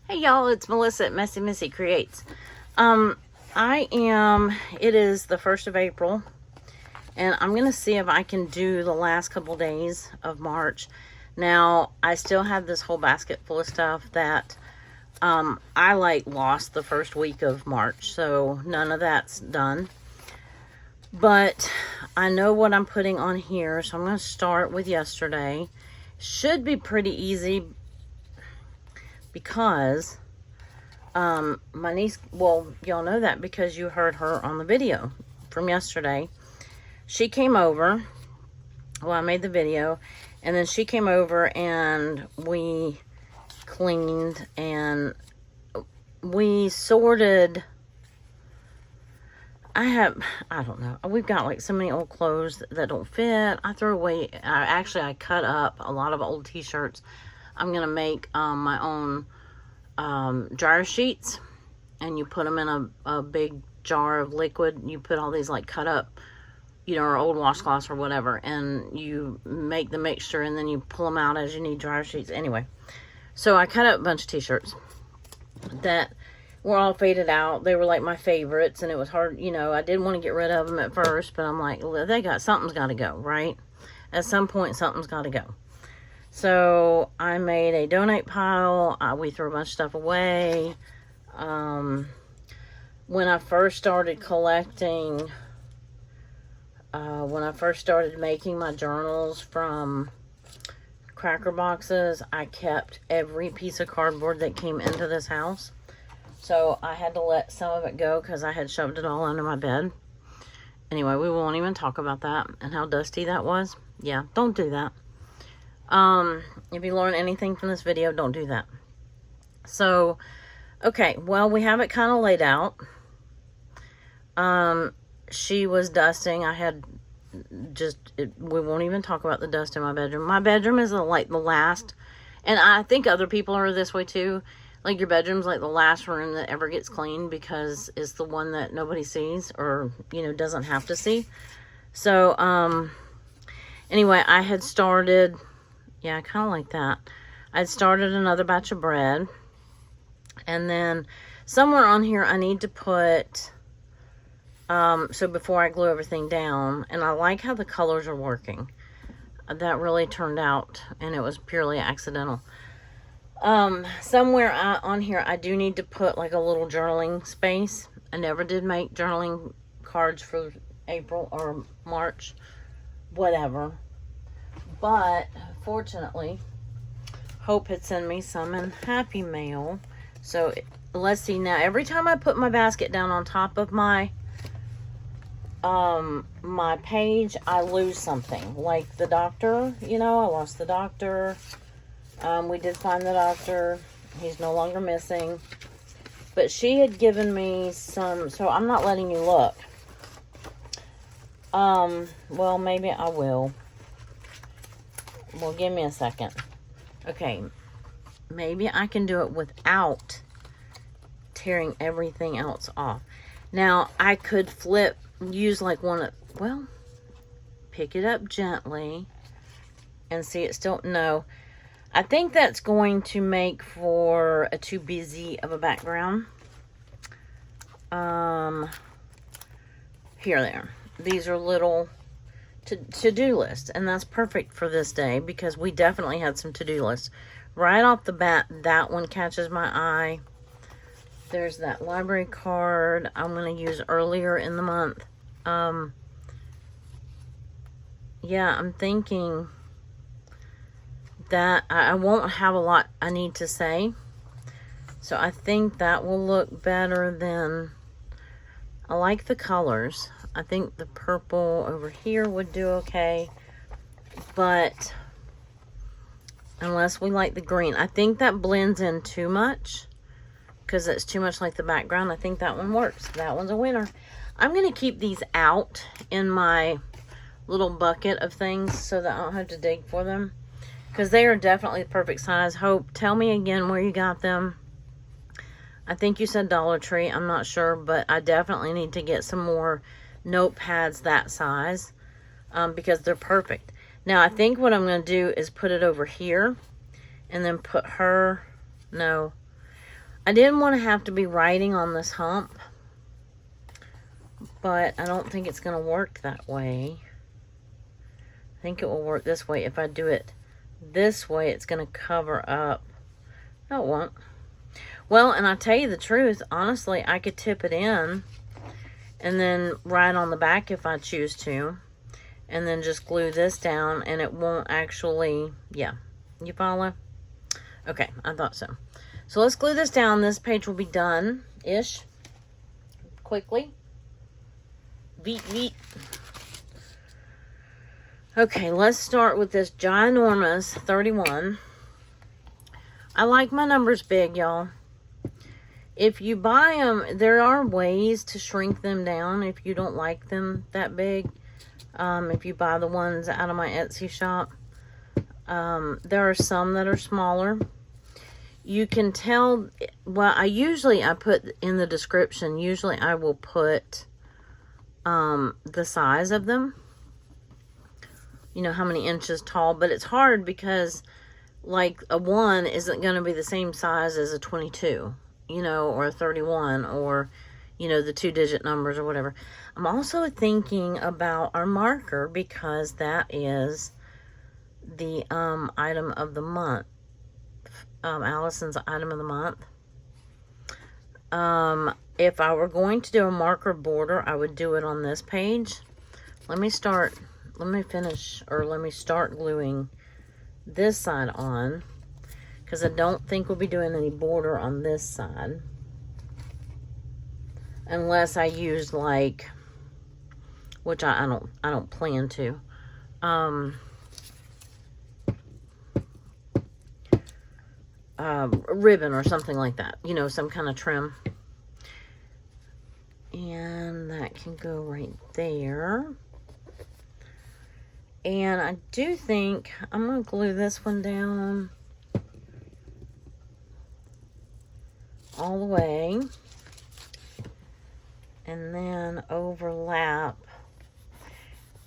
Hey y'all, it's Melissa at Messy Missy Creates. It is the 1st of April, and I'm going to see if I can do the last couple days of March. Now, I still have this whole basket full of stuff that I lost the first week of March, so none of that's done. But I know what I'm putting on here, so I'm going to start with yesterday. Should be pretty easy because my niece, well, y'all know that because you heard her on the video from yesterday. She came over, well, I made the video, and then she came over and we cleaned and we sorted. I don't know, we've got like so many old clothes that don't fit. I threw away, I cut up a lot of old t-shirts. I'm gonna make my own dryer sheets, and you put them in a big jar of liquid. You put all these like cut up, or old washcloths or whatever, and you make the mixture, and then you pull them out as you need dryer sheets. Anyway, so I cut up a bunch of t-shirts that were all faded out. They were like my favorites, and it was hard, I didn't want to get rid of them at first, but I'm like, something's got to go, right? At some point, something's got to go. So I made a donate pile. We threw a bunch of stuff away. When I first started collecting, when I first started making my journals from cracker boxes, I kept every piece of cardboard that came into this house. So I had to let some of it go because I had shoved it all under my bed. Anyway, we won't even talk about that and how dusty that was. Yeah, don't do that. If you learn anything from this video, don't do that. So, okay, well, we have it kind of laid out. She was dusting. We won't even talk about the dust in my bedroom. My bedroom is like the last, and I think other people are this way too. Like, your bedroom's like the last room that ever gets cleaned because it's the one that nobody sees or, doesn't have to see. So, anyway, I had started... Yeah, I kind of like that. I'd started another batch of bread. And then somewhere on here I need to put, so before I glue everything down, and I like how the colors are working. That really turned out, and it was purely accidental. Somewhere on here I do need to put like a little journaling space. I never did make journaling cards for April or March, whatever. But fortunately, Hope had sent me some in Happy Mail. So let's see now. Every time I put my basket down on top of my my page, I lose something. Like the doctor, I lost the doctor. We did find the doctor. He's no longer missing. But she had given me some, so I'm not letting you look. Well, maybe I will. Well, give me a second. Okay, maybe I can do it without tearing everything else off. Now, I could use like pick it up gently and see it still, no. I think that's going to make for a too busy of a background. Here they are. These are little to-do list, and that's perfect for this day because we definitely had some to-do lists. Right off the bat, that one catches my eye. There's that library card I'm going to use earlier in the month. Yeah, I'm thinking that I won't have a lot I need to say, so I think that will look better than... I like the colors. I think the purple over here would do okay. But unless we like the green. I think that blends in too much because it's too much like the background. I think that one works. That one's a winner. I'm going to keep these out in my little bucket of things so that I don't have to dig for them. Because they are definitely the perfect size. Hope, tell me again where you got them. I think you said Dollar Tree. I'm not sure, but I definitely need to get some more notepads that size because they're perfect. Now, I think what I'm going to do is put it over here and then put her, no, I didn't want to have to be writing on this hump, but I don't think it's going to work that way. I think it will work this way. If I do it this way, it's going to cover up. No, it won't. Well, and I tell you the truth, honestly, I could tip it in and then write on the back if I choose to, and then just glue this down, and it won't actually, yeah, you follow? Okay, I thought so. So let's glue this down. This page will be done-ish quickly. Veet, veet. Okay, let's start with this ginormous 31. I like my numbers big, y'all. If you buy them, there are ways to shrink them down if you don't like them that big. If you buy the ones out of my Etsy shop. There are some that are smaller. You can tell, well, I put in the description, usually I will put the size of them. You know, how many inches tall, but it's hard because like a 1 isn't going to be the same size as a 22, you know, or a 31, or, you know, the 2-digit numbers or whatever. I'm also thinking about our marker because that is the item of the month. Allison's item of the month. If I were going to do a marker border, I would do it on this page. Let me start gluing this side on, because I don't think we'll be doing any border on this side unless I use, like, which I don't plan to, ribbon or something like that, you know, some kind of trim. And that can go right there. And I do think I'm going to glue this one down all the way. And then overlap.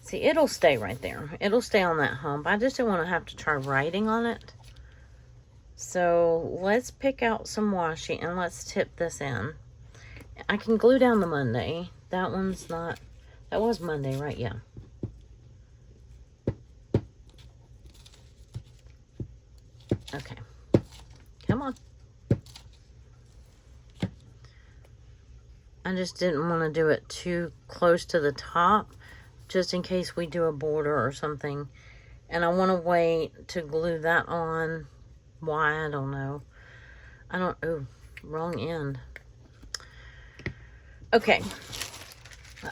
See, it'll stay right there. It'll stay on that hump. I just don't want to have to try writing on it. So let's pick out some washi and let's tip this in. I can glue down the Monday. That one's not, that was Monday, right? Yeah. Okay, come on. I just didn't want to do it too close to the top, just in case we do a border or something. And I want to wait to glue that on. Why? I don't know. Oh, wrong end. Okay.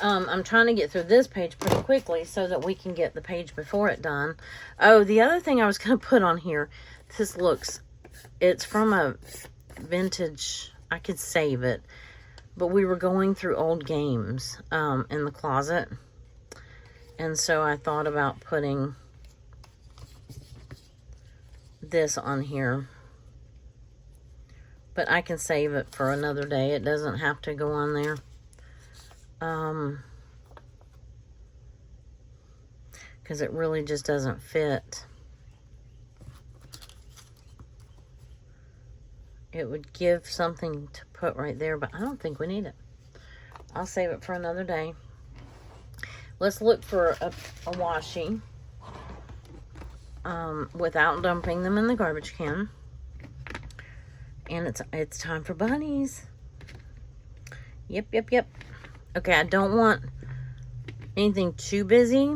I'm trying to get through this page pretty quickly so that we can get the page before it done. Oh, the other thing I was going to put on here, this looks, it's from a vintage, I could save it, but we were going through old games in the closet, and so I thought about putting this on here, but I can save it for another day. It doesn't have to go on there. Because it really just doesn't fit. It would give something to put right there, but I don't think we need it. I'll save it for another day. Let's look for a washi without dumping them in the garbage can. And it's time for bunnies. Yep. Okay, I don't want anything too busy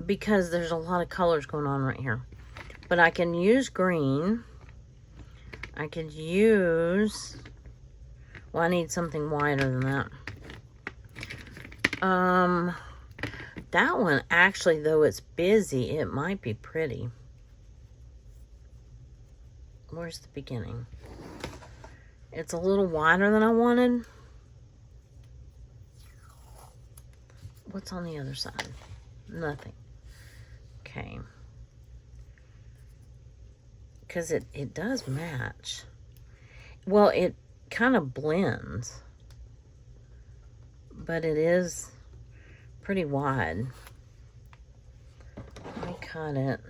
because there's a lot of colors going on right here. But I can use green. I could use, well, I need something wider than that. That one, actually, though it's busy, it might be pretty. Where's the beginning? It's a little wider than I wanted. What's on the other side? Nothing. Okay. Because it does match. Well, it kind of blends. But it is pretty wide. Let me cut it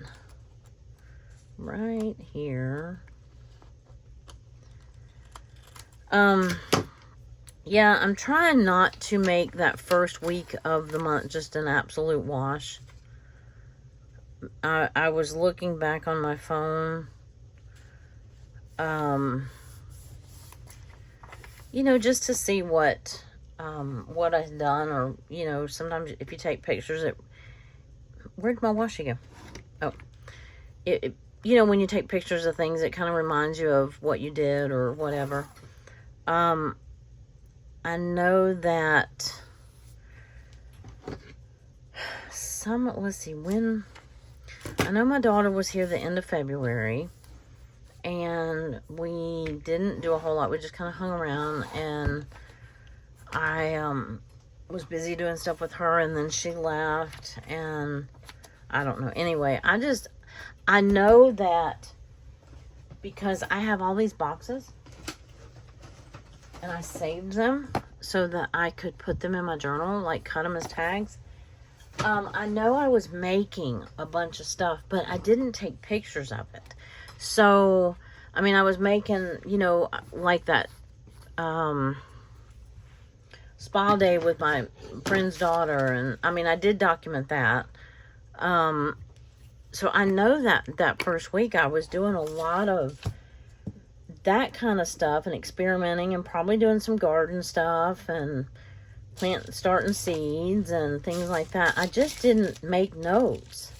right here. Yeah, I'm trying not to make that first week of the month just an absolute wash. I was looking back on my phone, you know, just to see what I've done, or, you know, sometimes if you take pictures, where'd my washi go? Oh, you know, when you take pictures of things, it kind of reminds you of what you did or whatever. I know that let's see, I know my daughter was here the end of February, and we didn't do a whole lot. We just kind of hung around, and I was busy doing stuff with her, and then she left, and I don't know. Anyway, I know that because I have all these boxes, and I saved them so that I could put them in my journal, like cut them as tags. I know I was making a bunch of stuff, but I didn't take pictures of it. So, I mean, I was making, you know, like that spa day with my friend's daughter, and I mean, I did document that. So I know that first week I was doing a lot of that kind of stuff and experimenting, and probably doing some garden stuff and starting seeds and things like that. I just didn't make notes.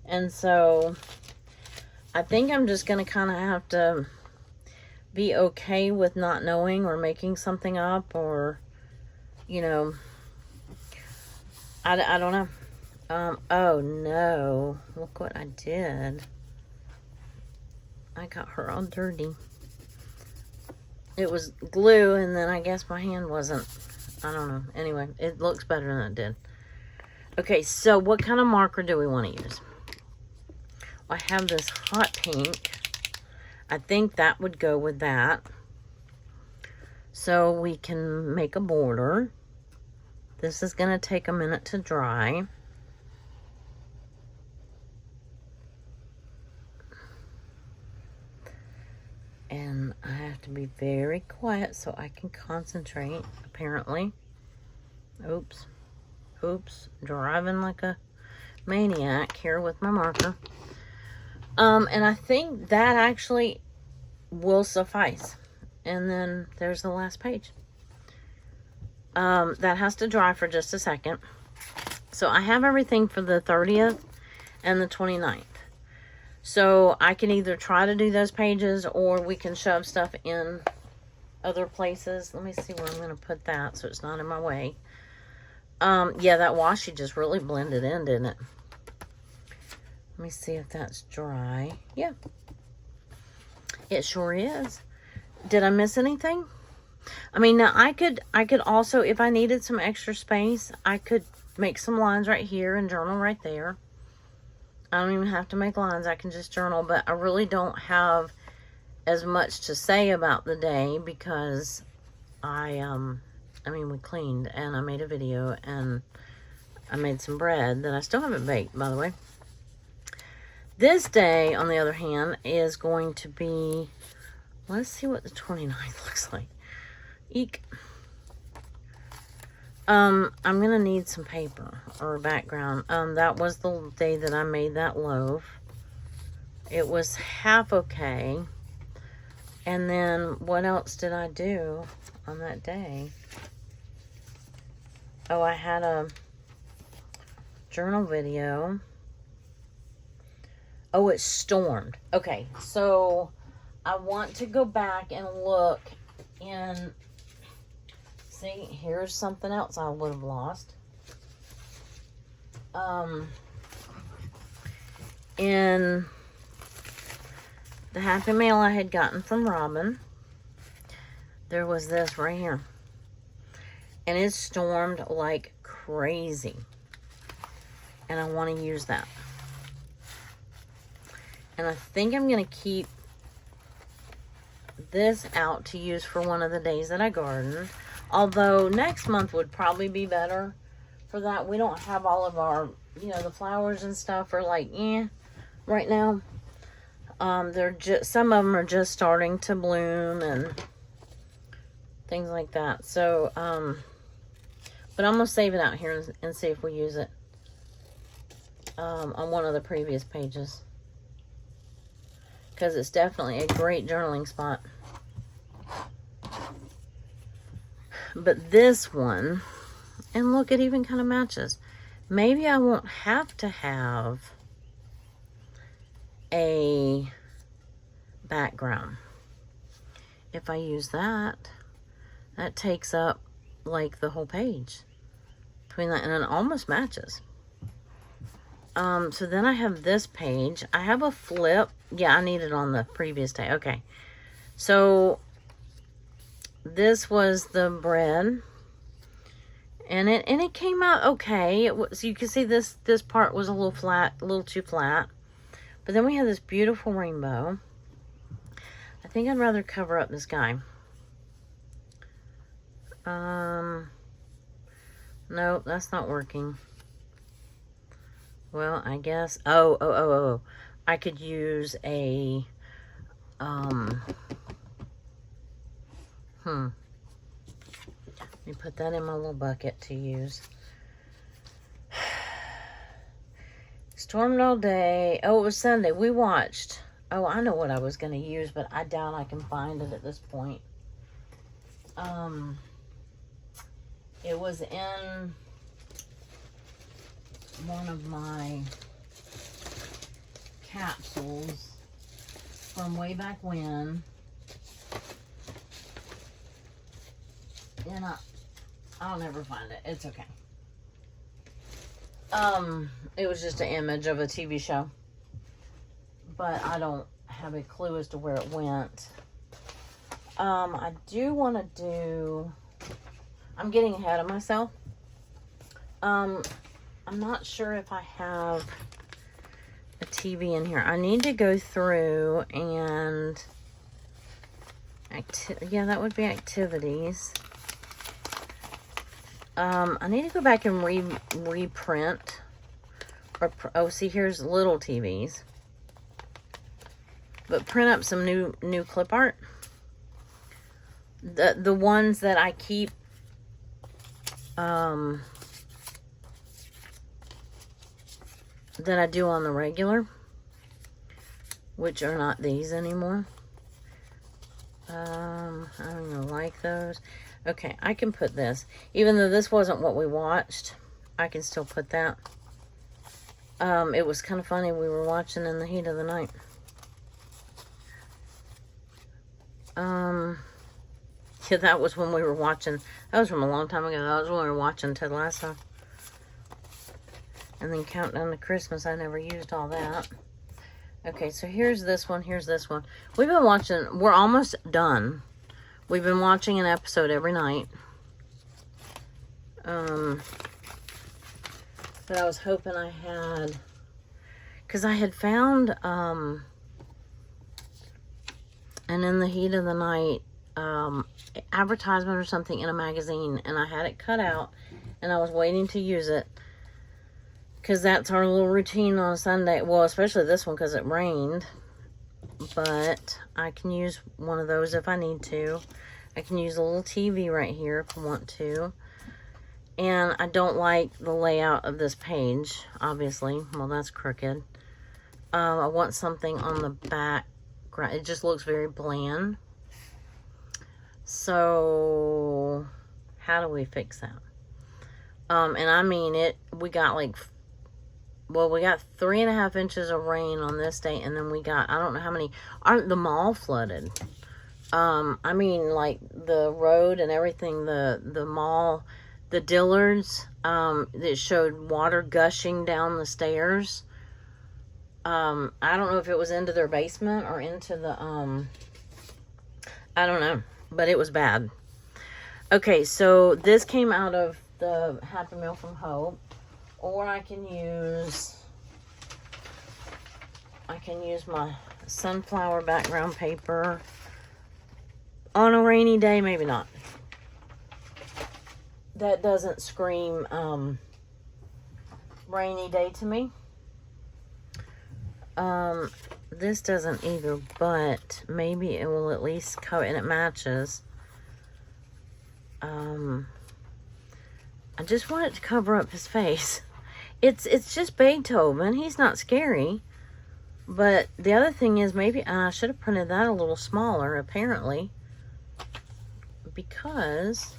And so I think I'm just going to kind of have to be okay with not knowing or making something up, or, you know, I don't know. Oh no, look what I did. I got her all dirty. It was glue, and then I guess my hand wasn't. I don't know. Anyway, it looks better than it did. Okay, so what kind of marker do we want to use? I have this hot pink. I think that would go with that. So we can make a border. This is going to take a minute to dry. And I have to be very quiet so I can concentrate, apparently. Oops, driving like a maniac here with my marker. And I think that actually will suffice. And then there's the last page. That has to dry for just a second. So I have everything for the 30th and the 29th. So I can either try to do those pages, or we can shove stuff in other places. Let me see where I'm going to put that so it's not in my way. Yeah, that washi just really blended in, didn't it? Let me see if that's dry. Yeah, it sure is. Did I miss anything? I mean, now I could also, if I needed some extra space, I could make some lines right here and journal right there. I don't even have to make lines. I can just journal, but I really don't have as much to say about the day because I mean, we cleaned and I made a video and I made some bread that I still haven't baked, by the way. This day, on the other hand, is going to be, let's see what the 29th looks like. Eek. I'm going to need some paper or a background. That was the day that I made that loaf. It was half okay. And then what else did I do on that day? Oh, I had a journal video. Oh, it stormed. Okay, so I want to go back and look and see, here's something else I would have lost. In the Happy Mail I had gotten from Robin, there was this right here. And it stormed like crazy. And I want to use that. And I think I'm going to keep this out to use for one of the days that I garden. Although next month would probably be better for that. We don't have all of our, you know, the flowers and stuff are like, right now. They're just, some of them are just starting to bloom and things like that. So, but I'm going to save it out here and see if we use it on one of the previous pages. Because it's definitely a great journaling spot. But this one, and look, it even kind of matches. Maybe I won't have to have a background. If I use that, that takes up like the whole page between that, and it almost matches. So then I have this page. I have a flip. Yeah, I need it on the previous day. Okay. So this was the bread. And it came out okay. It was, you can see this part was a little flat, a little too flat. But then we have this beautiful rainbow. I think I'd rather cover up this guy. No, that's not working. Well, I guess, oh. I could use a, let me put that in my little bucket to use. Stormed all day. Oh, it was Sunday. We watched. Oh, I know what I was going to use, but I doubt I can find it at this point. It was in one of my capsules from way back when. And I'll never find it. It's okay. It was just an image of a TV show. But I don't have a clue as to where it went. I do want to do... I'm getting ahead of myself. I'm not sure if I have a TV in here. I need to go through and... yeah, that would be activities. I need to go back and reprint. Oh, see, here's little TVs. But print up some new clip art. The ones that I keep that I do on the regular, which are not these anymore. I don't know, like those. Okay, I can put this. Even though this wasn't what we watched, I can still put that. It was kind of funny. We were watching in the heat of the night. Yeah, that was when we were watching. That was from a long time ago. That was when we were watching Ted Lasso. And then Countdown to Christmas. I never used all that. Okay, so here's this one. Here's this one. We've been watching. We're almost done. We've been watching an episode every night. But I was hoping I had... Because I had found... and in the heat of the night... advertisement or something in a magazine, and I had it cut out, and I was waiting to use it because that's our little routine on Sunday. Well, especially this one because it rained, but I can use one of those if I need to. I can use a little TV right here if I want to. And I don't like the layout of this page, obviously. Well, that's crooked. I want something on the back. It just looks very bland. So, how do we fix that? And I mean, we got like, well, we got 3.5 inches of rain on this day, and then we got, I don't know how many, aren't the mall flooded? I mean, like, the road and everything, the mall, the Dillards, that showed water gushing down the stairs. I don't know if it was into their basement or into the, I don't know. But it was bad. Okay, so this came out of the Happy Meal from Hope. Or I can use my sunflower background paper. On a rainy day, maybe not. That doesn't scream rainy day to me. this doesn't either, but maybe it will at least cover, and it matches. I just want it to cover up his face. It's just Beethoven. He's not scary. But the other thing is, maybe I should have printed that a little smaller, apparently, because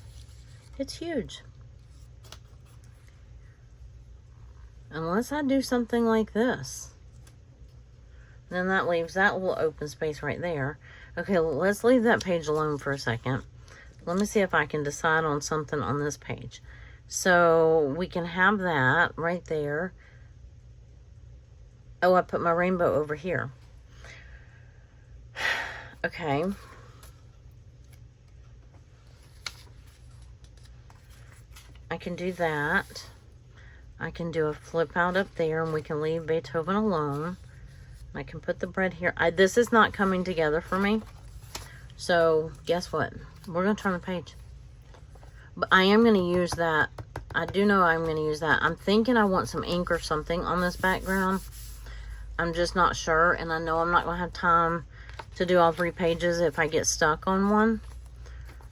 it's huge. Unless I do something like this. Then that leaves that little open space right there. Okay, let's leave that page alone for a second. Let me see if I can decide on something on this page. So we can have that right there. Oh, I put my rainbow over here. Okay. I can do that. I can do a flip out up there, and we can leave Beethoven alone. I can put the bread here. This is not coming together for me. So, guess what? We're going to turn the page. But I am going to use that. I do know I'm going to use that. I'm thinking I want some ink or something on this background. I'm just not sure. And I know I'm not going to have time to do all 3 pages if I get stuck on one.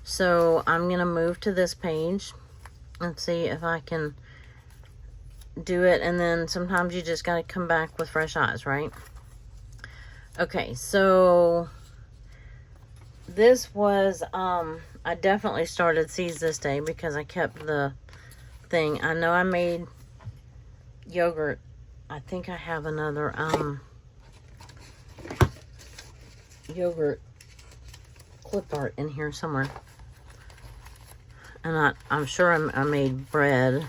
So, I'm going to move to this page and see if I can do it. And then sometimes you just got to come back with fresh eyes, right? Okay, so this was, I definitely started Seize this day because I kept the thing. I know I made yogurt. I think I have another, yogurt clip art in here somewhere. And I'm sure I made bread.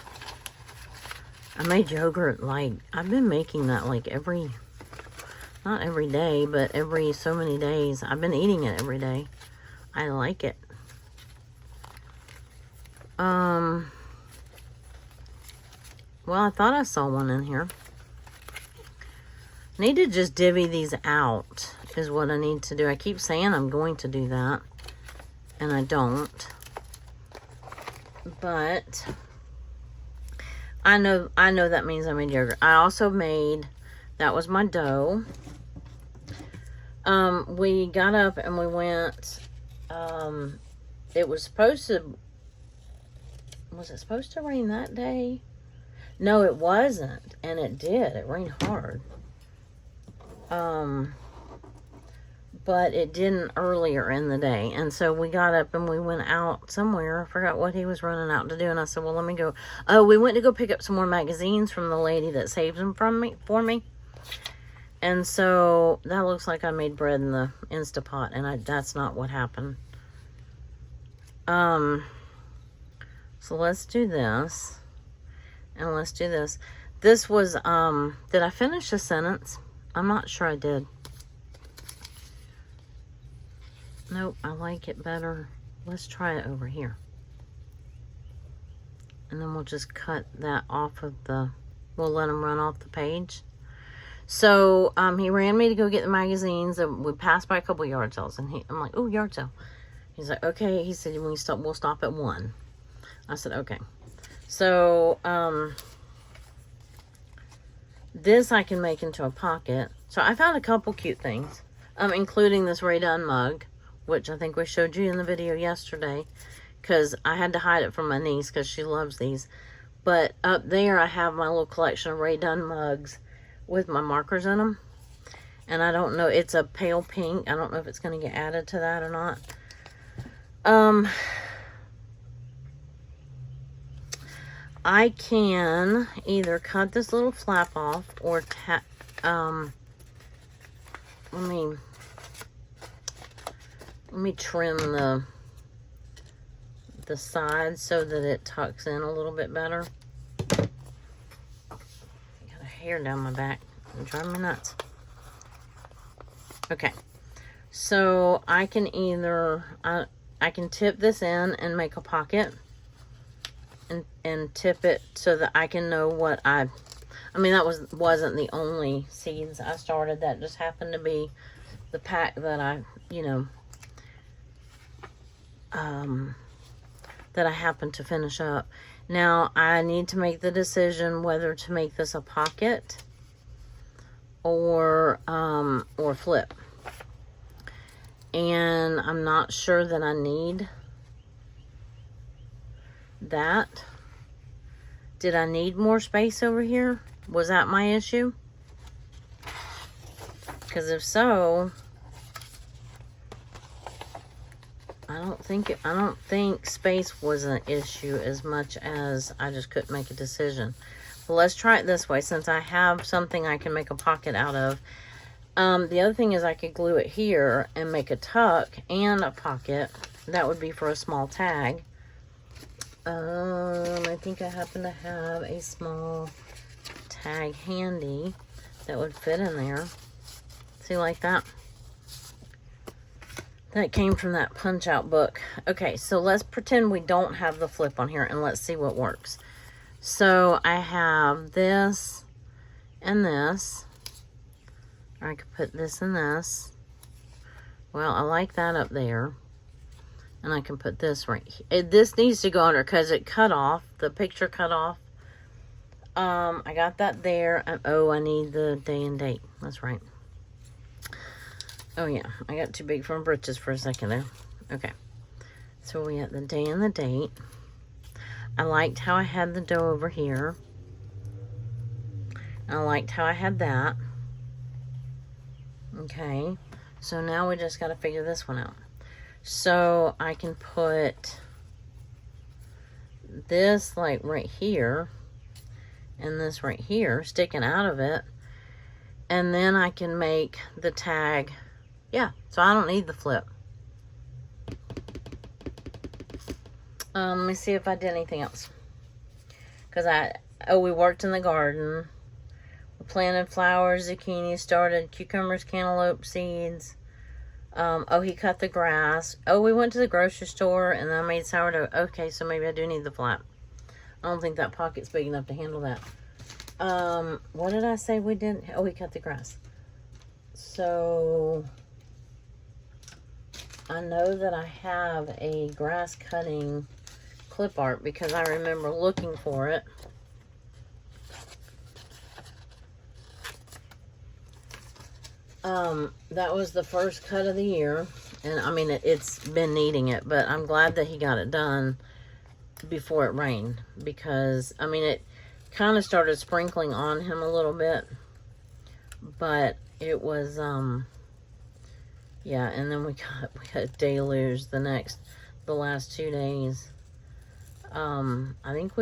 I made yogurt, like, I've been making that like not every day, but every so many days. I've been eating it every day. I like it. Well, I thought I saw one in here. Need to just divvy these out is what I need to do. I keep saying I'm going to do that, and I don't. But I know that means I made yogurt. I also made, that was my dough. We got up and we went, it was supposed to, was it supposed to rain that day? No, it wasn't. And it did. It rained hard. But it didn't earlier in the day. And so we got up and we went out somewhere. I forgot what he was running out to do. And I said, well, let me go. Oh, we went to go pick up some more magazines from the lady that saves them for me. And so that looks like I made bread in the Instapot. And that's not what happened. So let's do this. And let's do this. This was, did I finish a sentence? I'm not sure I did. Nope, I like it better. Let's try it over here. And then we'll just cut that off of the, we'll let him run off the page. So, he ran me to go get the magazines. And we passed by a couple yard sales. And I'm like, oh, yard sale. He's like, okay. He said, when we stop, we'll stop at 1. I said, okay. So, this I can make into a pocket. So, I found a couple cute things. Including this Ray Dunn mug, which I think we showed you in the video yesterday, because I had to hide it from my niece because she loves these. But up there I have my little collection of Ray Dunn mugs with my markers in them. And I don't know, it's a pale pink. I don't know if it's going to get added to that or not. I can either cut this little flap off or let me trim the sides so that it tucks in a little bit better. Got a hair down my back. I'm driving me nuts. Okay. So I can either, I can tip this in and make a pocket. And tip it so that I can know what I mean, that wasn't the only seeds I started. That just happened to be the pack that I, that I happened to finish up. Now, I need to make the decision whether to make this a pocket or flip. And I'm not sure that I need that. Did I need more space over here? Was that my issue? Because if so, I don't think space was an issue as much as I just couldn't make a decision. Well, let's try it this way, since I have something I can make a pocket out of. The other thing is I could glue it here and make a tuck and a pocket. That would be for a small tag. I think I happen to have a small tag handy that would fit in there. See, like that? That came from that punch out book. Okay, so let's pretend we don't have the flip on here and let's see what works. So I have this and this. I could put this and this. Well, I like that up there. And I can put this right here. This needs to go under because it cut off. The picture cut off. I got that there. And, oh, I need the day and date. That's right. Oh, yeah. I got too big for my britches for a second there. Okay. So we got the day and the date. I liked how I had the dough over here. I liked how I had that. Okay. So now we just got to figure this one out. So I can put this like right here and this right here sticking out of it. And then I can make the tag. Yeah, so I don't need the flip. Let me see if I did anything else. Because we worked in the garden. We planted flowers, zucchini, started cucumbers, cantaloupe seeds. Oh, he cut the grass. Oh, we went to the grocery store and I made sourdough. Okay, so maybe I do need the flap. I don't think that pocket's big enough to handle that. What did I say we didn't? Oh, we cut the grass. So I know that I have a grass cutting clip art because I remember looking for it. That was the first cut of the year, and I mean, it's been needing it, but I'm glad that he got it done before it rained, because, I mean, it kind of started sprinkling on him a little bit, but it was, yeah, and then we got deluge the last 2 days. I think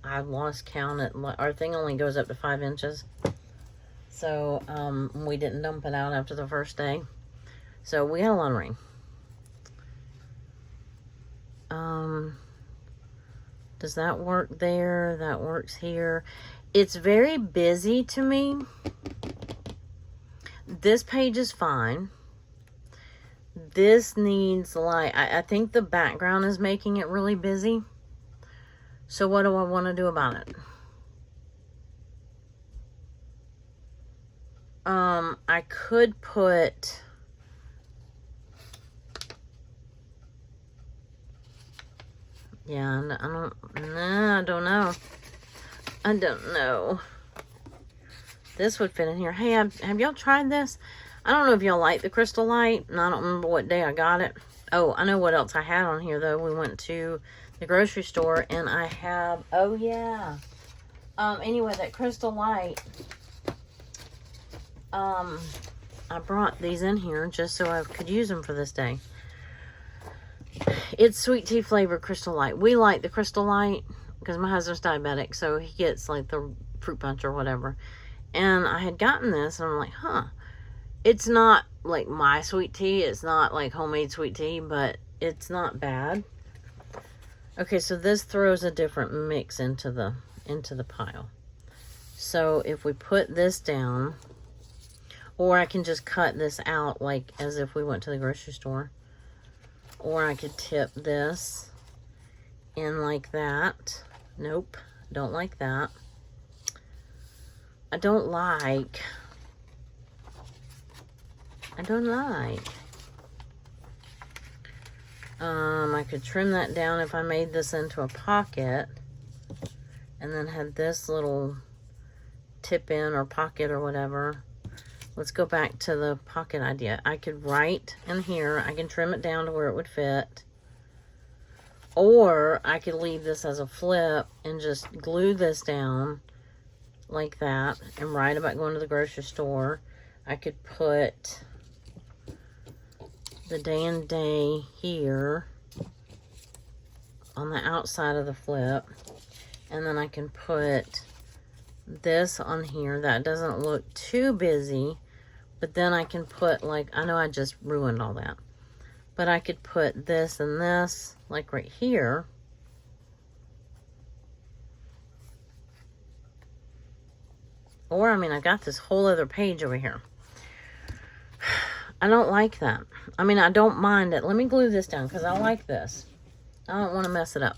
I've lost count. Our thing only goes up to 5 inches. So, we didn't dump it out after the first day. So, we had a lot of rain. Does that work there? That works here. It's very busy to me. This page is fine. This needs light. I think the background is making it really busy. So, what do I want to do about it? I could put, yeah, I don't know. I don't know. This would fit in here. Hey, have y'all tried this? I don't know if y'all like the crystal light, and I don't remember what day I got it. Oh, I know what else I had on here, though. We went to the grocery store, and I have, oh, yeah. Anyway, that crystal light, I brought these in here just so I could use them for this day. It's sweet tea flavored crystal light. We like the crystal light because my husband's diabetic, so he gets like the fruit punch or whatever. And I had gotten this, and I'm like, huh. It's not like my sweet tea. It's not like homemade sweet tea, but it's not bad. Okay, so this throws a different mix into the pile. So if we put this down, or I can just cut this out like as if we went to the grocery store. Or I could tip this in like that. Nope, don't like that. I don't like. I could trim that down if I made this into a pocket. And then had this little tip in or pocket or whatever. Let's go back to the pocket idea. I could write in here. I can trim it down to where it would fit. Or I could leave this as a flip and just glue this down like that and write about going to the grocery store. I could put the day and day here on the outside of the flip, and then I can put this on here. That doesn't look too busy, but then I can put, like, I know I just ruined all that, but I could put this and this like right here, or I mean, I got this whole other page over here. I don't like that. I mean, I don't mind it. Let me glue this down because I like this. I don't want to mess it up.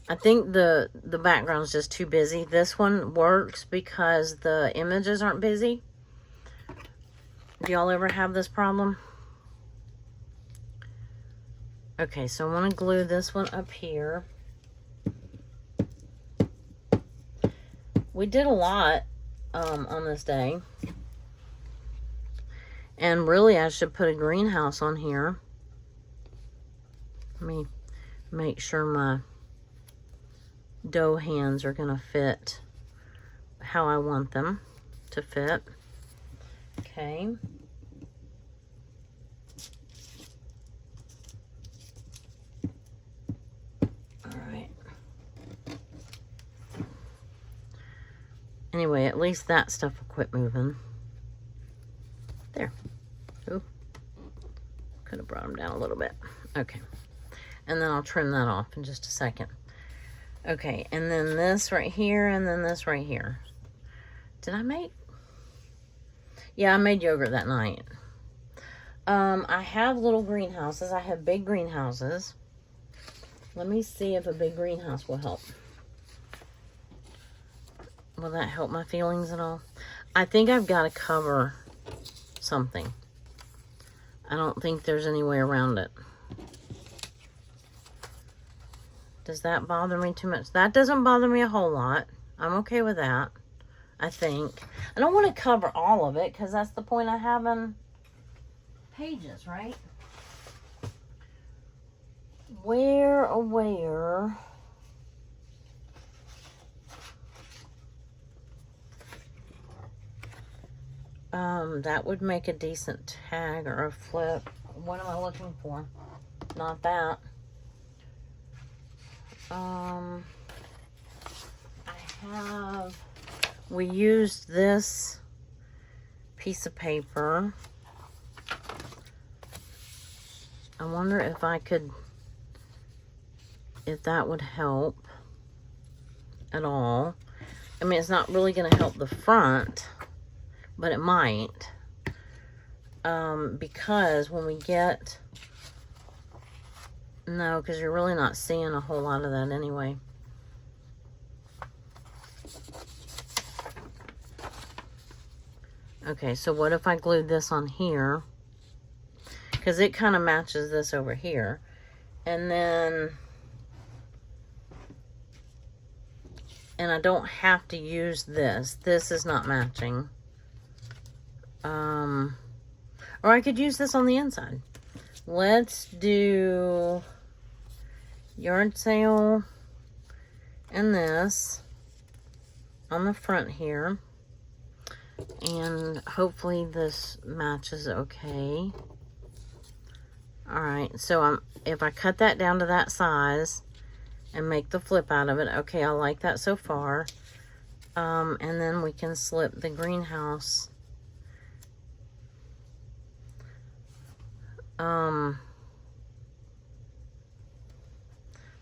I think the background's just too busy. This one works because the images aren't busy. Do y'all ever have this problem? Okay, so I want to glue this one up here. We did a lot on this day. And really, I should put a greenhouse on here. Let me make sure my dough hands are going to fit how I want them to fit. Okay. All right. Anyway, at least that stuff will quit moving. There. Ooh. Could have brought them down a little bit. Okay. And then I'll trim that off in just a second. Okay, and then this right here, and then this right here. Did I make? Yeah, I made yogurt that night. I have little greenhouses. I have big greenhouses. Let me see if a big greenhouse will help. Will that help my feelings at all? I think I've got to cover something. I don't think there's any way around it. Does that bother me too much? That doesn't bother me a whole lot. I'm okay with that, I think. I don't want to cover all of it because that's the point of having pages, right? Where, oh where? That would make a decent tag or a flip. What am I looking for? Not that. We used this piece of paper. I wonder if that would help at all. I mean, it's not really going to help the front, but it might. Because when we get... No, because you're really not seeing a whole lot of that anyway. Okay, so what if I glued this on here? Because it kind of matches this over here. And then... And I don't have to use this. This is not matching. Or I could use this on the inside. Let's do yard sale and this on the front here. And hopefully this matches okay. Alright, so if I cut that down to that size and make the flip out of it, okay, I like that so far. And then we can slip the greenhouse.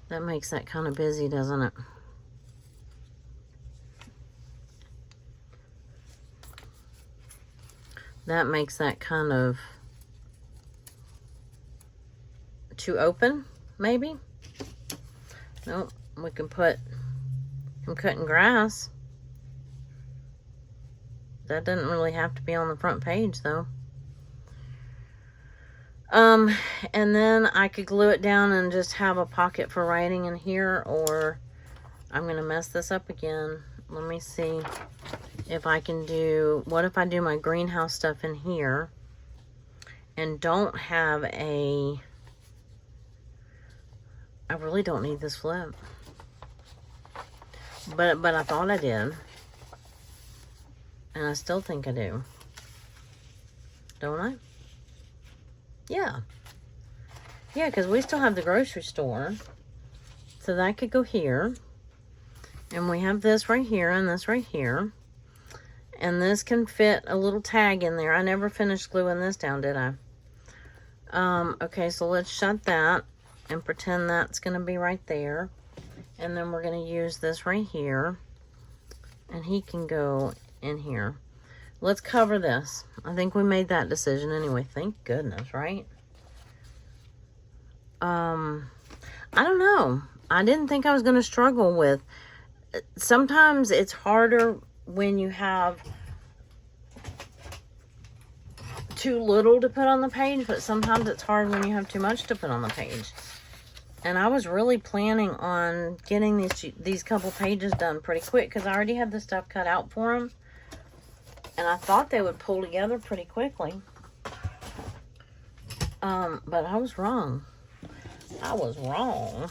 That makes that kind of busy, doesn't it? That makes that kind of too open, maybe? Nope, we can put him cutting grass. That doesn't really have to be on the front page, though. And then I could glue it down and just have a pocket for writing in here, or I'm going to mess this up again. let me see if I can do, what if I do my greenhouse stuff in here and don't have I really don't need this flip. But I thought I did. And I still think I do. Don't I? Yeah. Yeah, because we still have the grocery store. So that could go here. And we have this right here and this right here. And this can fit a little tag in there. I never finished gluing this down, did I? Okay, so let's shut that and pretend that's going to be right there. And then we're going to use this right here. And he can go in here. Let's cover this. I think we made that decision anyway. Thank goodness, right? I don't know. I didn't think I was going to struggle with. Sometimes it's harder when you have too little to put on the page, but sometimes it's hard when you have too much to put on the page. And I was really planning on getting these couple pages done pretty quick because I already had the stuff cut out for them. And I thought they would pull together pretty quickly. But I was wrong. I was wrong.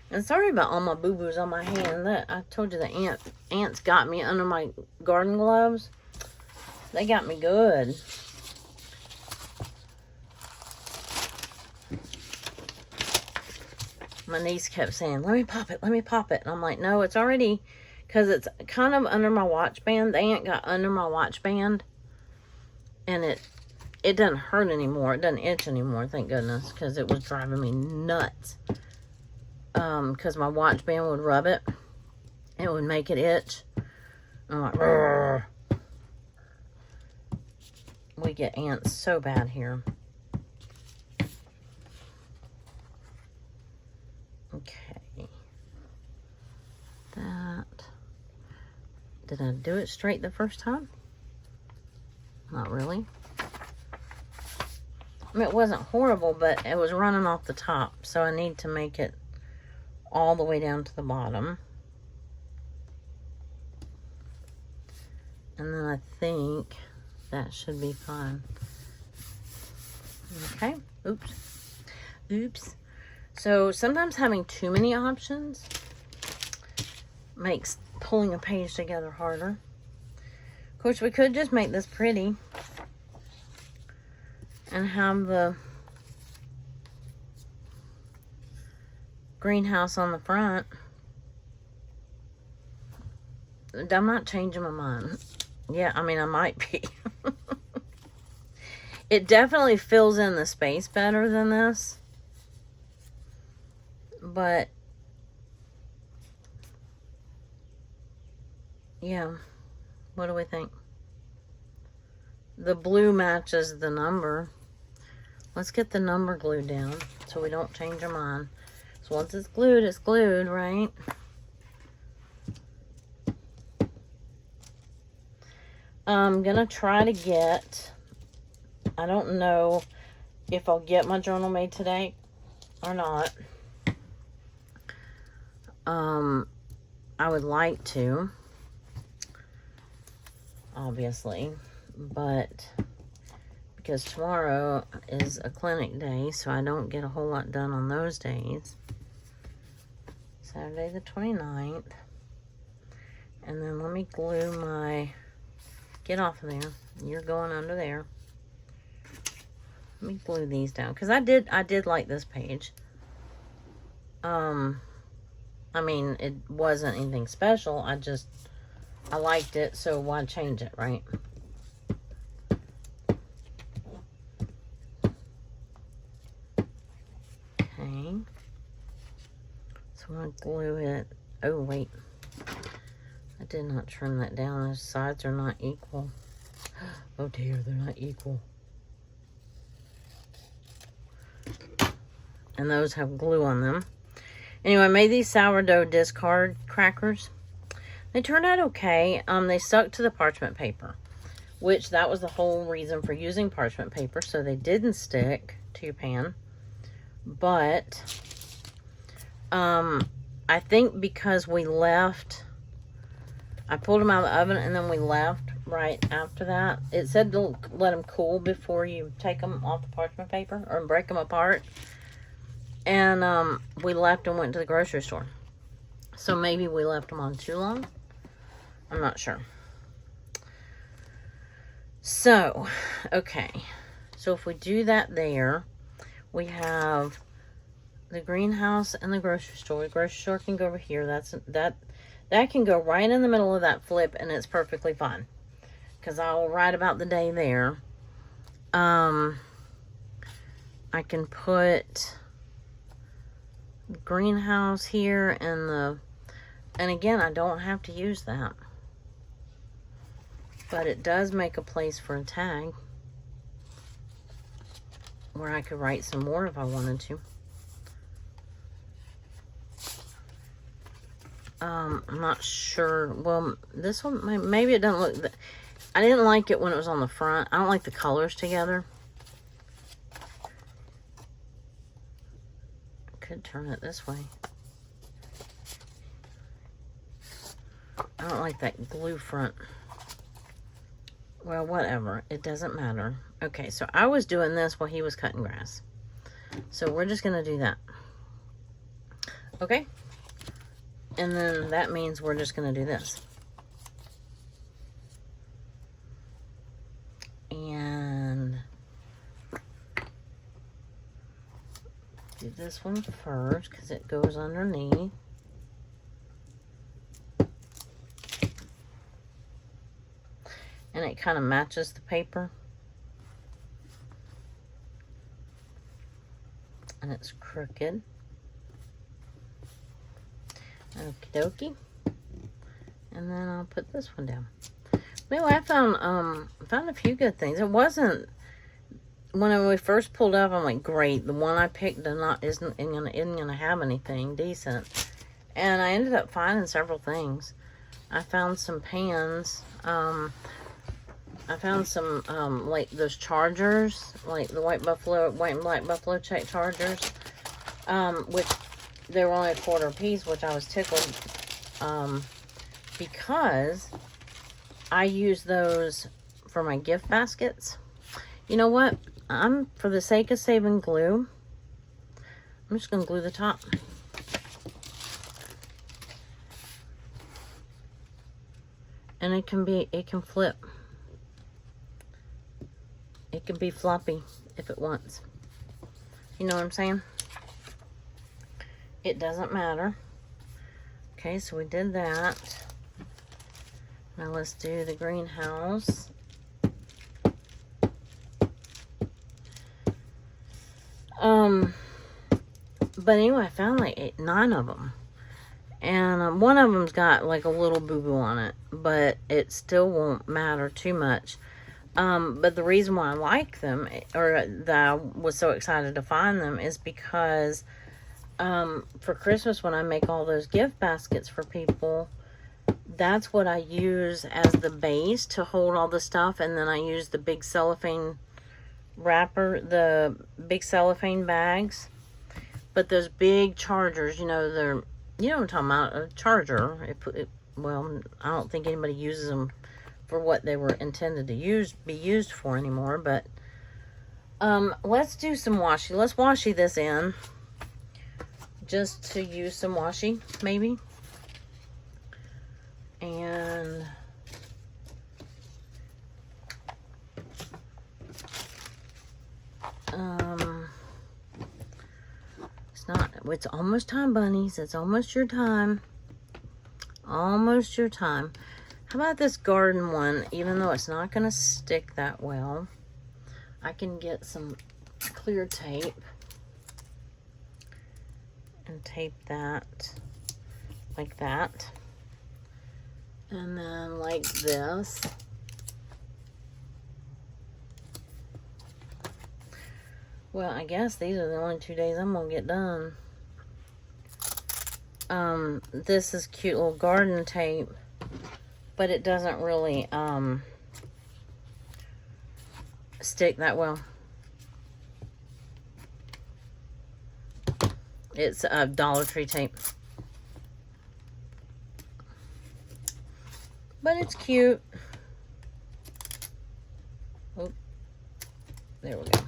And sorry about all my boo-boos on my hand. I told you the ants got me under my garden gloves. They got me good. My niece kept saying, let me pop it, let me pop it. And I'm like, no, it's already, because it's kind of under my watch band. The ant got under my watch band. And it doesn't hurt anymore. It doesn't itch anymore, thank goodness, because it was driving me nuts. Because my watch band would rub it. It would make it itch. I'm like, rrr. We get ants so bad here. Okay. That. Did I do it straight the first time? Not really. I mean, it wasn't horrible, but it was running off the top. So I need to make it all the way down to the bottom. And then I think that should be fine. Okay. Oops. Oops. So sometimes having too many options makes pulling a page together harder. Of course, we could just make this pretty and have the greenhouse on the front. I'm not changing my mind. Yeah, I mean, I might be. It definitely fills in the space better than this. But, yeah, what do we think? The blue matches the number. Let's get the number glued down so we don't change our mind. So once it's glued, right? I'm gonna try to get, I don't know if I'll get my journal made today or not. I would like to, obviously, but because tomorrow is a clinic day, so I don't get a whole lot done on those days. Saturday the 29th. And then let me glue my, get off of there. You're going under there. Let me glue these down, because I did like this page. I mean, it wasn't anything special. I liked it, so why change it, right? Okay. So I'm going to glue it. Oh, wait. I did not trim that down. Those sides are not equal. Oh, dear, they're not equal. And those have glue on them. Anyway, I made these sourdough discard crackers. They turned out okay. They stuck to the parchment paper, which that was the whole reason for using parchment paper, so they didn't stick to your pan. But I think because we left I pulled them out of the oven and then we left right after that. It said to let them cool before you take them off the parchment paper or break them apart. And we left and went to the grocery store. So maybe we left them on too long. I'm not sure. So, okay. So if we do that there, we have the greenhouse and the grocery store. The grocery store can go over here. That can go right in the middle of that flip, and it's perfectly fine. Because I will write about the day there. I can put the greenhouse here and again, I don't have to use that. But it does make a place for a tag where I could write some more if I wanted to. I'm not sure. Well, this one, maybe it doesn't look... I didn't like it when it was on the front. I don't like the colors together. I could turn it this way. I don't like that glue front. Well, whatever. It doesn't matter. Okay, so I was doing this while he was cutting grass. So we're just going to do that. Okay? And then that means we're just going to do this. And do this one first because it goes underneath. And it kind of matches the paper. And it's crooked. Okie dokie. And then I'll put this one down. Anyway, I found a few good things. It wasn't, when we first pulled up, I'm like, great, the one I picked isn't gonna have anything decent. And I ended up finding several things. I found some pans. I found some like those chargers, like the white and black buffalo check chargers, which they were only $1/4 a piece, which I was tickled, because I use those for my gift baskets. You know what? For the sake of saving glue, I'm just gonna glue the top. And it can flip. It can be floppy if it wants. You know what I'm saying? It doesn't matter. Okay, so we did that. Now let's do the greenhouse. But anyway, I found like 9 of them. And one of them's got like a little boo-boo on it. But it still won't matter too much. But the reason why I like them, or that I was so excited to find them, is because for Christmas, when I make all those gift baskets for people, that's what I use as the base to hold all the stuff. And then I use the big cellophane wrapper, the big cellophane bags. But those big chargers, you know, you know what I'm talking about, a charger. Well, I don't think anybody uses them for what they were intended to be used for anymore. But let's do some washi. Let's washi this in, just to use some washi, maybe. And it's almost time, bunnies. It's almost your time. Almost your time. How about this garden one? Even though it's not going to stick that well, I can get some clear tape and tape that like that. And then like this. Well, I guess these are the only 2 days I'm going to get done. This is cute little garden tape, but it doesn't really stick that well. It's a Dollar Tree tape. but it's cute. Oh, there we go.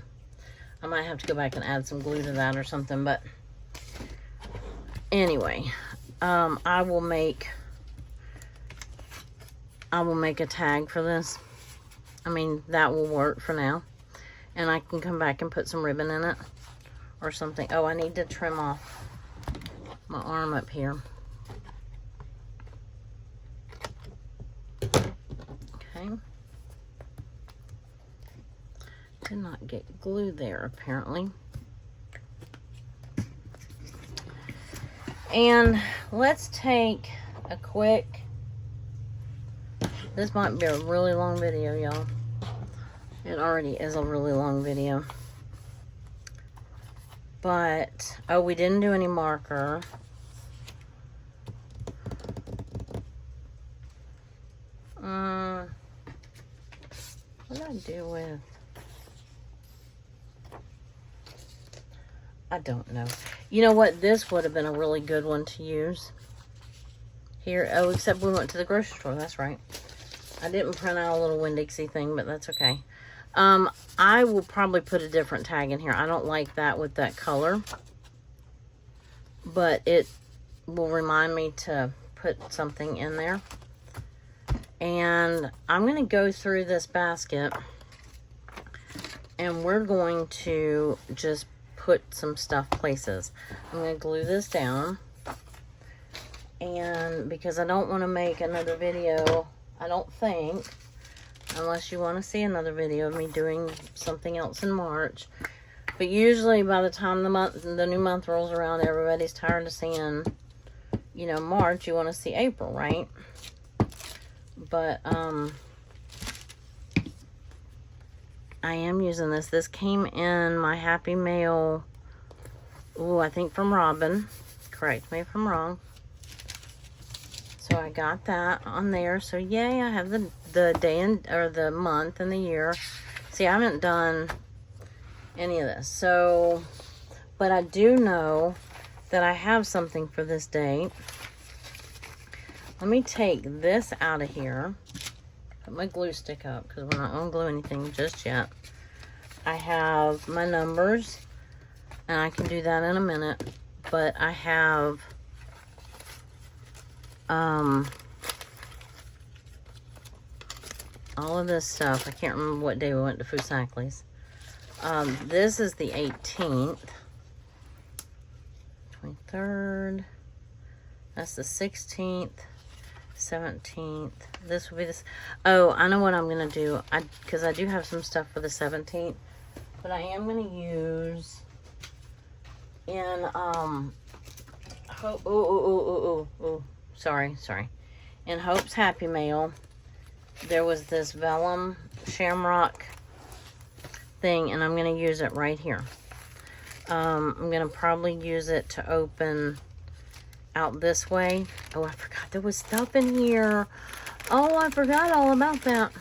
I might have to go back and add some glue to that or something, but anyway, I will make a tag for this. I mean, that will work for now. And I can come back and put some ribbon in it or something. Oh, I need to trim off my arm up here. Okay. Did not get glue there, apparently. And let's take a quick... This might be a really long video, y'all. It already is a really long video. But, oh, we didn't do any marker. What did I do with? I don't know. You know what? This would have been a really good one to use. Here, oh, except we went to the grocery store. That's right. I didn't print out a little Winn-Dixie thing, but that's okay. I will probably put a different tag in here. I don't like that with that color. But it will remind me to put something in there. And I'm going to go through this basket. And we're going to just put some stuff places. I'm going to glue this down. And because I don't want to make another video... I don't think, unless you want to see another video of me doing something else in March. But usually by the time the new month rolls around, everybody's tired of seeing, you know, March. You want to see April, right? But I am using this. This came in my Happy Mail. Ooh, I think from Robin. Correct me if I'm wrong. So I got that on there. So yay, I have the day and or the month and the year. See, I haven't done any of this. So, but I do know that I have something for this date. Let me take this out of here. Put my glue stick up because we're not going to glue anything just yet. I have my numbers, and I can do that in a minute. But I have all of this stuff. I can't remember what day we went to Fusakli's. This is the 18th. 23rd. That's the 16th. 17th. This will be this. Oh, I know what I'm going to do. Because I do have some stuff for the 17th. But I am going to use in, Sorry. In Hope's Happy Mail, there was this vellum shamrock thing, and I'm going to use it right here. I'm going to probably use it to open out this way. Oh, I forgot there was stuff in here. Oh, I forgot all about that.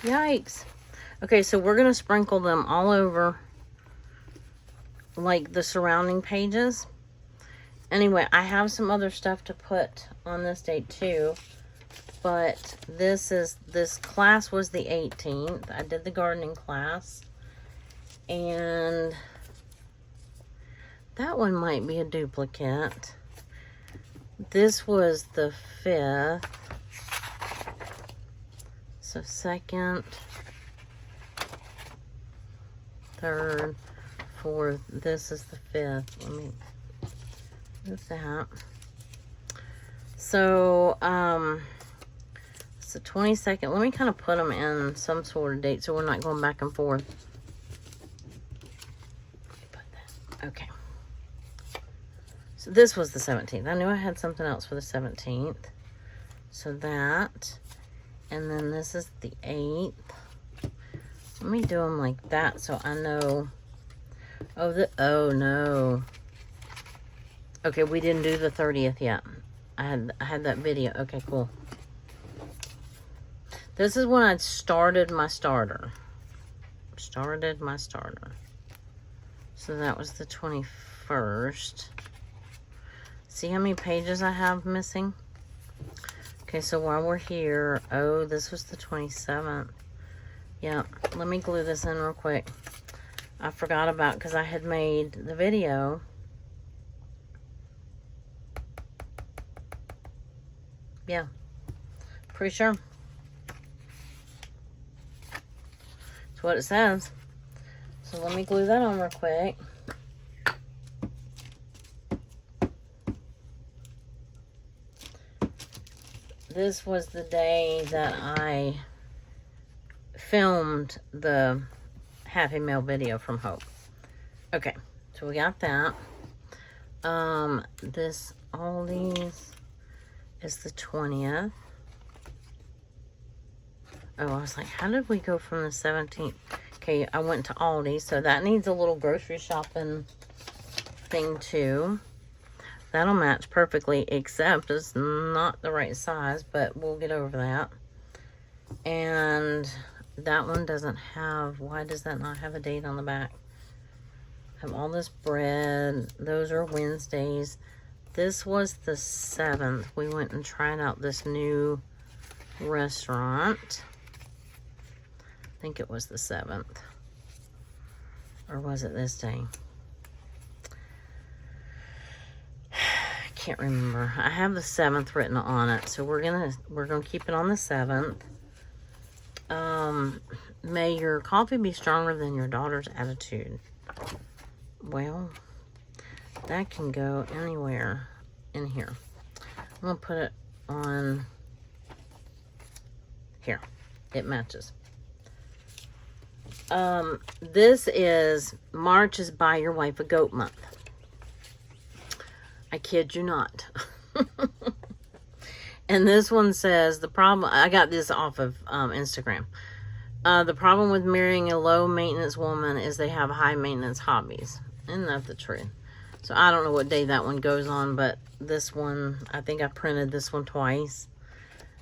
Yikes. Okay, so we're going to sprinkle them all over, like the surrounding pages. Anyway, I have some other stuff to put on this date too, but this class was the 18th. I did the gardening class, and that one might be a duplicate. This was the 5th, so 2nd, 3rd, 4th. This is the 5th. Let me move that. So, it's the 22nd. Let me kind of put them in some sort of date so we're not going back and forth. Put that. Okay. So this was the 17th. I knew I had something else for the 17th. So that. And then this is the 8th. Let me do them like that so I know. Oh no. Okay, we didn't do the 30th yet. I had that video. Okay, cool. This is when I started my starter. So that was the 21st. See how many pages I have missing? Okay, so while we're here, oh, this was the 27th. Yeah, let me glue this in real quick. I forgot about, because I had made the video. Yeah, pretty sure. That's what it says. So let me glue that on real quick. This was the day that I filmed the Happy Mail video from Hope. Okay, so we got that. All these is the 20th. Oh, I was like, how did we go from the 17th? Okay, I went to Aldi, so that needs a little grocery shopping thing too. That'll match perfectly, except it's not the right size, but we'll get over that. And that one doesn't have, why does that not have a date on the back? I have all this bread. Those are Wednesdays. This was the 7th. We went and tried out this new restaurant. I think it was the 7th. Or was it this day? Can't remember. I have the 7th written on it, so we're gonna keep it on the 7th. May your coffee be stronger than your daughter's attitude. Well, that can go anywhere in here. I'm gonna put it on here. It matches. This is March is Buy Your Wife a Goat month. I kid you not. And this one says, the problem, I got this off of Instagram. The problem with marrying a low maintenance woman is they have high maintenance hobbies. Isn't that the truth? So I don't know what day that one goes on, but this one, I think I printed this one twice.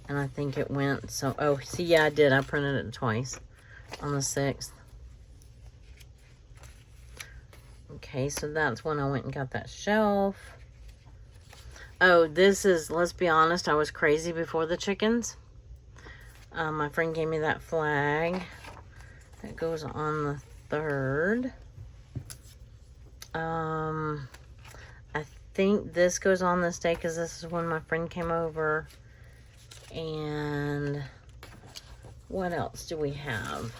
And I think it went, so, oh, see, yeah, I did. I printed it twice on the 6th. Okay, so that's when I went and got that shelf. Oh, this is, let's be honest, I was crazy before the chickens. My friend gave me that flag. That goes on the 3rd. I think this goes on this day because this is when my friend came over. And what else do we have?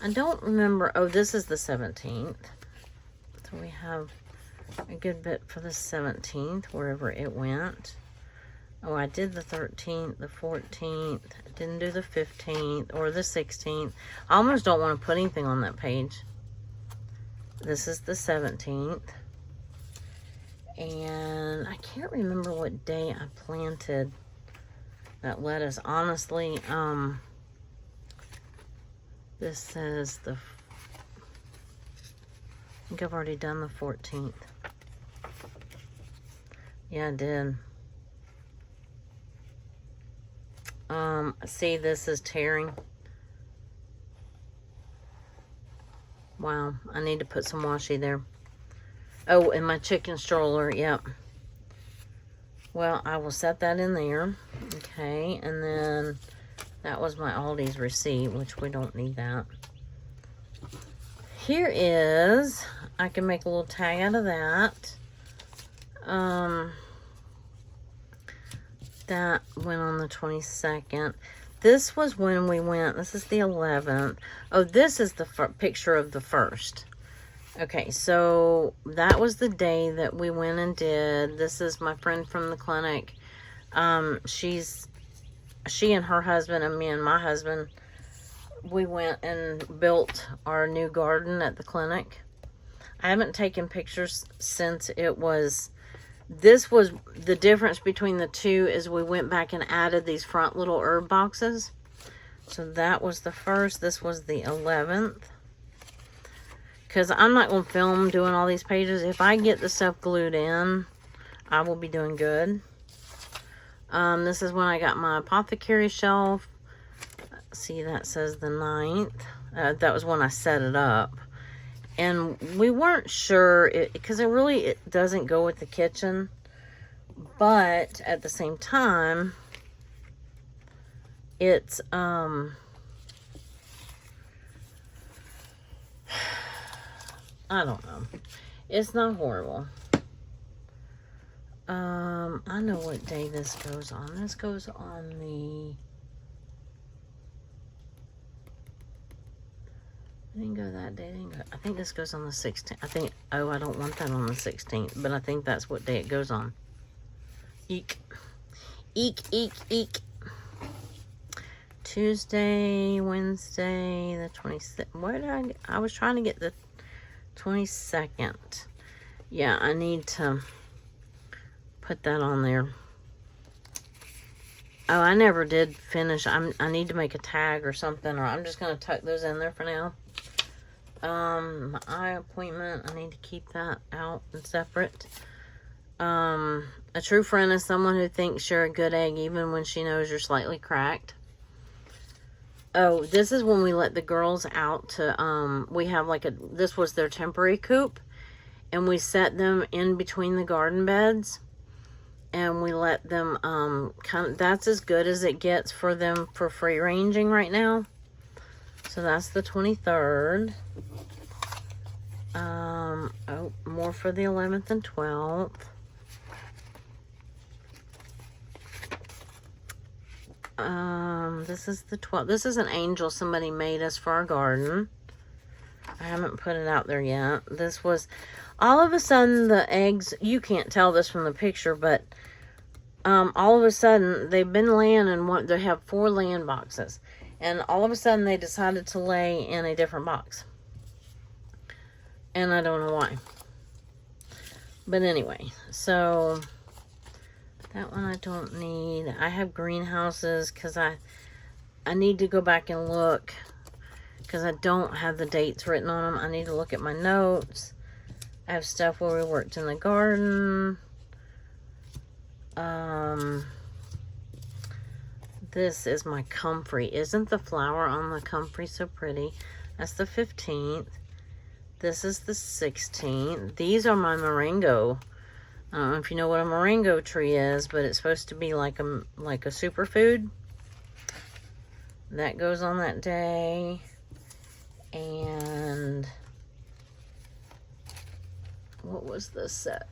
I don't remember. Oh, this is the 17th. So we have a good bit for the 17th, wherever it went. Oh, I did the 13th, the 14th. I didn't do the 15th or the 16th. I almost don't want to put anything on that page. This is the 17th. And I can't remember what day I planted that lettuce. Honestly, this says the, I think I've already done the 14th. Yeah, I did. See, this is tearing. Wow, I need to put some washi there. Oh, and my chicken stroller, yep. Well, I will set that in there. Okay, and then that was my Aldi's receipt, which we don't need that. Here is, I can make a little tag out of that. That went on the 22nd. This was when we went, this is the 11th. Oh, this is the picture of the 1st. Okay, so that was the day that we went and did. This is my friend from the clinic. She and her husband and me and my husband, we went and built our new garden at the clinic. I haven't taken pictures since it was, this was the difference between the two is we went back and added these front little herb boxes. So that was the 1st. This was the 11th. Because I'm not going to film doing all these pages. If I get the stuff glued in, I will be doing good. This is when I got my apothecary shelf. See, that says the 9th. That was when I set it up. And we weren't sure, because it doesn't go with the kitchen. But at the same time, It's, I don't know. It's not horrible. I know what day this goes on. This goes on the... I didn't go that day. I think this goes on the 16th. I think... Oh, I don't want that on the 16th. But I think that's what day it goes on. Eek. Eek, eek, eek. Tuesday, Wednesday, the 26th. Where did I was trying to get the 22nd. Yeah, I need to put that on there. Oh, I never did finish. I need to make a tag or something, or I'm just going to tuck those in there for now. My eye appointment, I need to keep that out and separate. A true friend is someone who thinks you're a good egg even when she knows you're slightly cracked. Oh, this is when we let the girls out to, we have like this was their temporary coop. And we set them in between the garden beds. And we let them, that's as good as it gets for them for free ranging right now. So that's the 23rd. Oh, more for the 11th and 12th. This is the 12th. This is an angel somebody made us for our garden. I haven't put it out there yet. This was, all of a sudden the eggs, you can't tell this from the picture, but all of a sudden they've been laying in they have 4 laying boxes. And all of a sudden they decided to lay in a different box. And I don't know why. But anyway, so that one I don't need. I have greenhouses because I need to go back and look because I don't have the dates written on them. I need to look at my notes. I have stuff where we worked in the garden. This is my comfrey. Isn't the flower on the comfrey so pretty? That's the 15th. This is the 16th. These are my moringa. I don't know if you know what a moringa tree is, but it's supposed to be like a superfood. That goes on that day. And what was the set?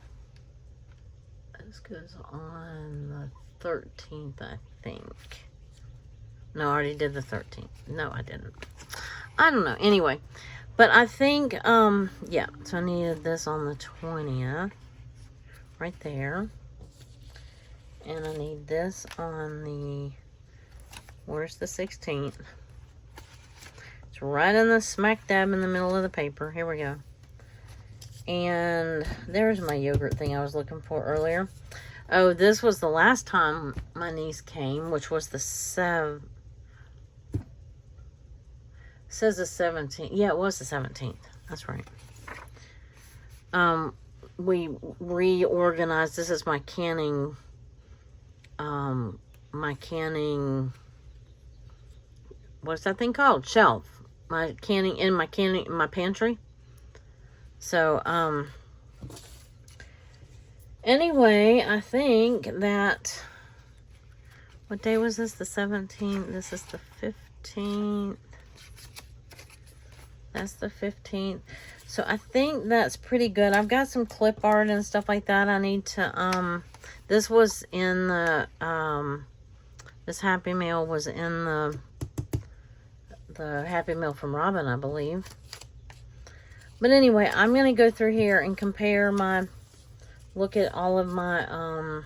This goes on the 13th, I think. No, I already did the 13th. No, I didn't. I don't know. Anyway, but I think, yeah. So I needed this on the 20th. Right there. And I need this on the, where's the 16th? It's right in the smack dab in the middle of the paper. Here we go. And there's my yogurt thing I was looking for earlier. Oh, this was the last time my niece came, which was the says the 17th. Yeah, it was the 17th. That's right. We reorganized. This is my canning, what's that thing called? Shelf. My pantry. So, anyway, I think that, what day was this? The 17th. This is the 15th. That's the 15th. So I think that's pretty good. I've got some clip art and stuff like that. I need to, this was in the, this Happy Mail was in the Happy Mail from Robin, I believe. But anyway, I'm going to go through here and compare look at all of my,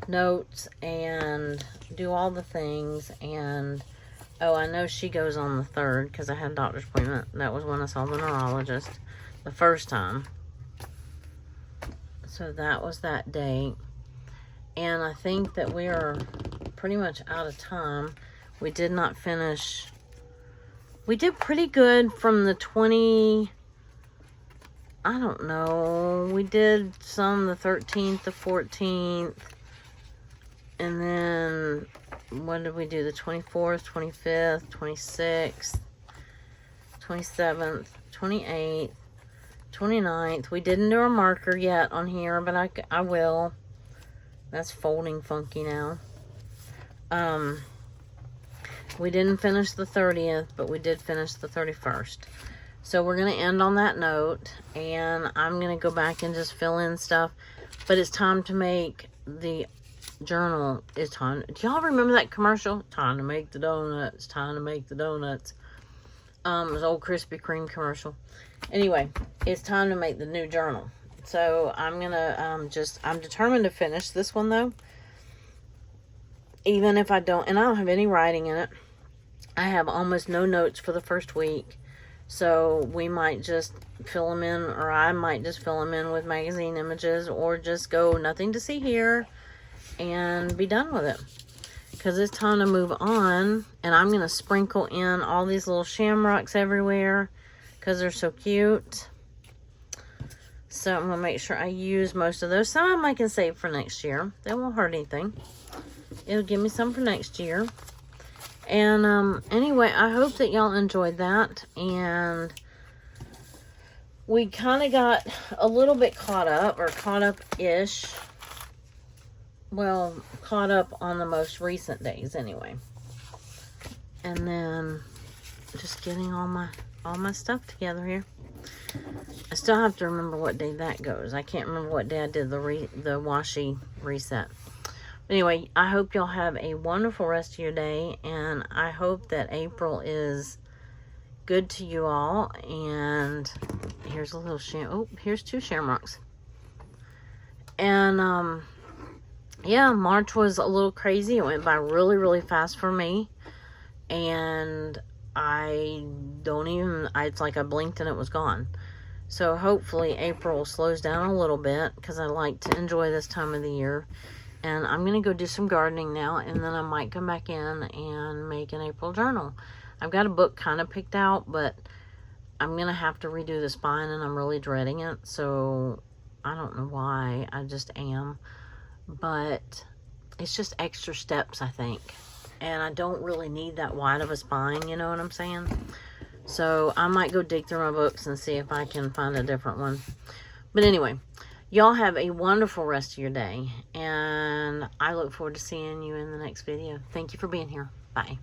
notes and do all the things. And oh, I know she goes on the 3rd because I had a doctor's appointment. That was when I saw the neurologist the first time. So that was that date. And I think that we are pretty much out of time. We did not finish. We did pretty good from the 20. I don't know. We did some the 13th, the 14th. And then, what did we do? The 24th, 25th, 26th, 27th, 28th, 29th. We didn't do a marker yet on here, but I will. That's folding funky now. We didn't finish the 30th, but we did finish the 31st. So we're going to end on that note, and I'm going to go back and just fill in stuff. But it's time to make the journal. It's time. Do y'all remember that commercial? Time to make the donuts. Time to make the donuts. It was old Krispy Kreme commercial. Anyway, it's time to make the new journal. So I'm going to I'm determined to finish this one, though. Even if I don't, and I don't have any writing in it. I have almost no notes for the first week. So we might just fill them in, or I might just fill them in with magazine images, or just go nothing to see here and be done with it. Because it's time to move on, and I'm going to sprinkle in all these little shamrocks everywhere because they're so cute. So I'm going to make sure I use most of those. Some of them I can save for next year. They won't hurt anything. It'll give me some for next year. And anyway, I hope that y'all enjoyed that. And we kind of got a little bit caught up, or caught up-ish. Well, caught up on the most recent days anyway. And then just getting all my stuff together here. I still have to remember what day that goes. I can't remember what day I did the washi reset. Anyway, I hope y'all have a wonderful rest of your day, and I hope that April is good to you all. And here's a little here's 2 shamrocks. And yeah, March was a little crazy. It went by really, really fast for me, and it's like I blinked and it was gone. So hopefully April slows down a little bit, because I like to enjoy this time of the year. And I'm going to go do some gardening now, and then I might come back in and make an April journal. I've got a book kind of picked out, but I'm going to have to redo the spine, and I'm really dreading it. So I don't know why. I just am. But it's just extra steps, I think. And I don't really need that wide of a spine, you know what I'm saying? So I might go dig through my books and see if I can find a different one. But anyway, y'all have a wonderful rest of your day, and I look forward to seeing you in the next video. Thank you for being here. Bye.